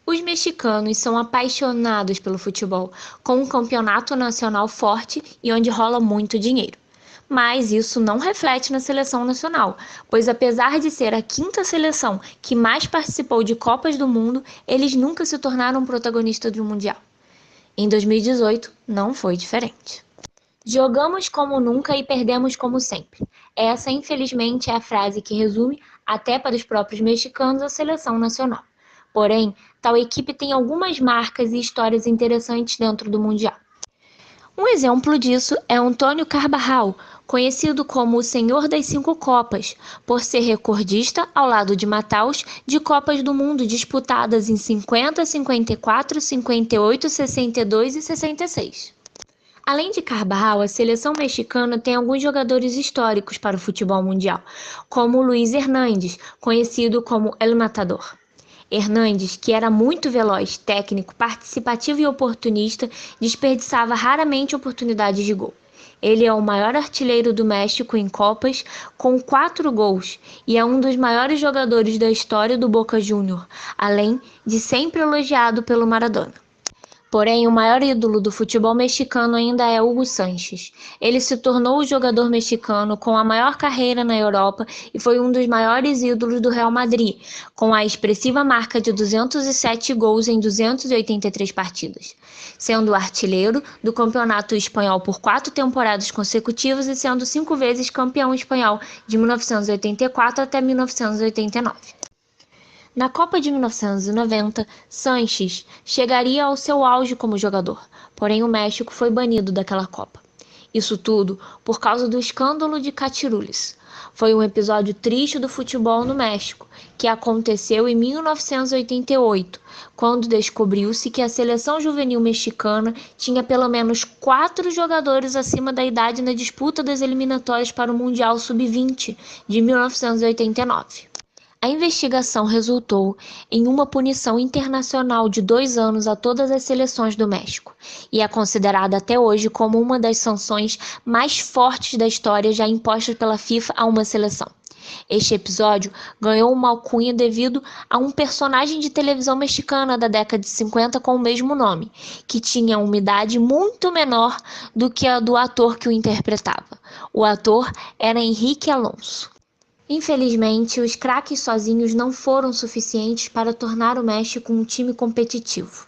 Os mexicanos são apaixonados pelo futebol, com um campeonato nacional forte e onde rola muito dinheiro. Mas isso não reflete na seleção nacional, pois apesar de ser a quinta seleção que mais participou de Copas do Mundo, eles nunca se tornaram protagonistas do Mundial. Em 2018, não foi diferente. Jogamos como nunca e perdemos como sempre. Essa, infelizmente, é a frase que resume, até para os próprios mexicanos, a seleção nacional. Porém, tal equipe tem algumas marcas e histórias interessantes dentro do Mundial. Um exemplo disso é Antônio Carvajal, conhecido como o Senhor das Cinco Copas, por ser recordista, ao lado de Matheus, de Copas do Mundo disputadas em 50, 54, 58, 62 e 66. Além de Carvajal, a seleção mexicana tem alguns jogadores históricos para o futebol mundial, como Luiz Hernández, conhecido como El Matador. Hernández, que era muito veloz, técnico, participativo e oportunista, desperdiçava raramente oportunidades de gol. Ele é o maior artilheiro do México em Copas, com 4 gols, e é um dos maiores jogadores da história do Boca Juniors, além de sempre elogiado pelo Maradona. Porém, o maior ídolo do futebol mexicano ainda é Hugo Sánchez. Ele se tornou o jogador mexicano com a maior carreira na Europa e foi um dos maiores ídolos do Real Madrid, com a expressiva marca de 207 gols em 283 partidas, sendo o artilheiro do campeonato espanhol por 4 temporadas consecutivas e sendo 5 vezes campeão espanhol de 1984 até 1989. Na Copa de 1990, Sánchez chegaria ao seu auge como jogador, porém o México foi banido daquela Copa. Isso tudo por causa do escândalo de Cachirulhos. Foi um episódio triste do futebol no México, que aconteceu em 1988, quando descobriu-se que a seleção juvenil mexicana tinha pelo menos 4 jogadores acima da idade na disputa das eliminatórias para o Mundial Sub-20 de 1989. A investigação resultou em uma punição internacional de 2 anos a todas as seleções do México e é considerada até hoje como uma das sanções mais fortes da história já impostas pela FIFA a uma seleção. Este episódio ganhou uma alcunha devido a um personagem de televisão mexicana da década de 50 com o mesmo nome, que tinha uma idade muito menor do que a do ator que o interpretava. O ator era Enrique Alonso. Infelizmente, os craques sozinhos não foram suficientes para tornar o México um time competitivo.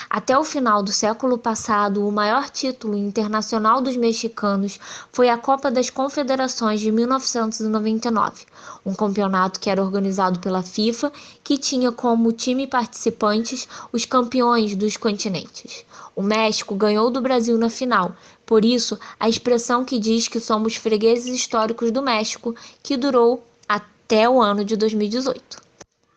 Até o final do século passado, o maior título internacional dos mexicanos foi a Copa das Confederações de 1999, um campeonato que era organizado pela FIFA, que tinha como time participantes os campeões dos continentes. O México ganhou do Brasil na final, por isso a expressão que diz que somos fregueses históricos do México, que durou até o ano de 2018.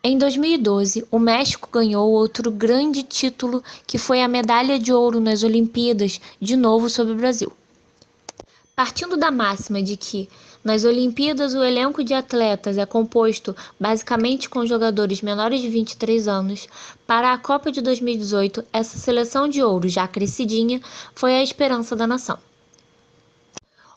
Em 2012, o México ganhou outro grande título, que foi a medalha de ouro nas Olimpíadas, de novo sobre o Brasil. Partindo da máxima de que, nas Olimpíadas, o elenco de atletas é composto basicamente com jogadores menores de 23 anos, para a Copa de 2018, essa seleção de ouro, já crescidinha, foi a esperança da nação.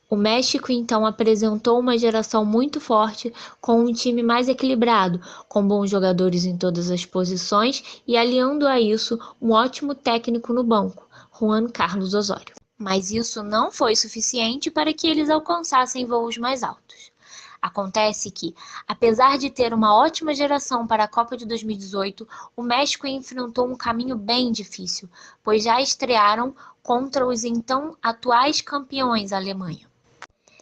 O México então apresentou uma geração muito forte, com um time mais equilibrado, com bons jogadores em todas as posições e aliando a isso um ótimo técnico no banco, Juan Carlos Osorio. Mas isso não foi suficiente para que eles alcançassem voos mais altos. Acontece que, apesar de ter uma ótima geração para a Copa de 2018, o México enfrentou um caminho bem difícil, pois já estrearam contra os então atuais campeões, a Alemanha.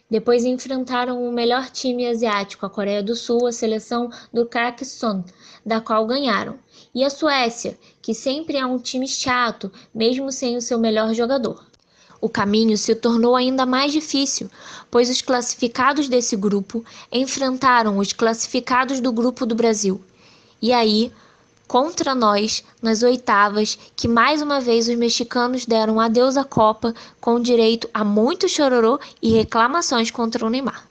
Depois enfrentaram o melhor time asiático, a Coreia do Sul, a seleção do craque Son, da qual ganharam, e a Suécia, que sempre é um time chato, mesmo sem o seu melhor jogador. O caminho se tornou ainda mais difícil, pois os classificados desse grupo enfrentaram os classificados do grupo do Brasil. E aí, contra nós, nas oitavas, que mais uma vez os mexicanos deram adeus à Copa, com direito a muito chororô e reclamações contra o Neymar.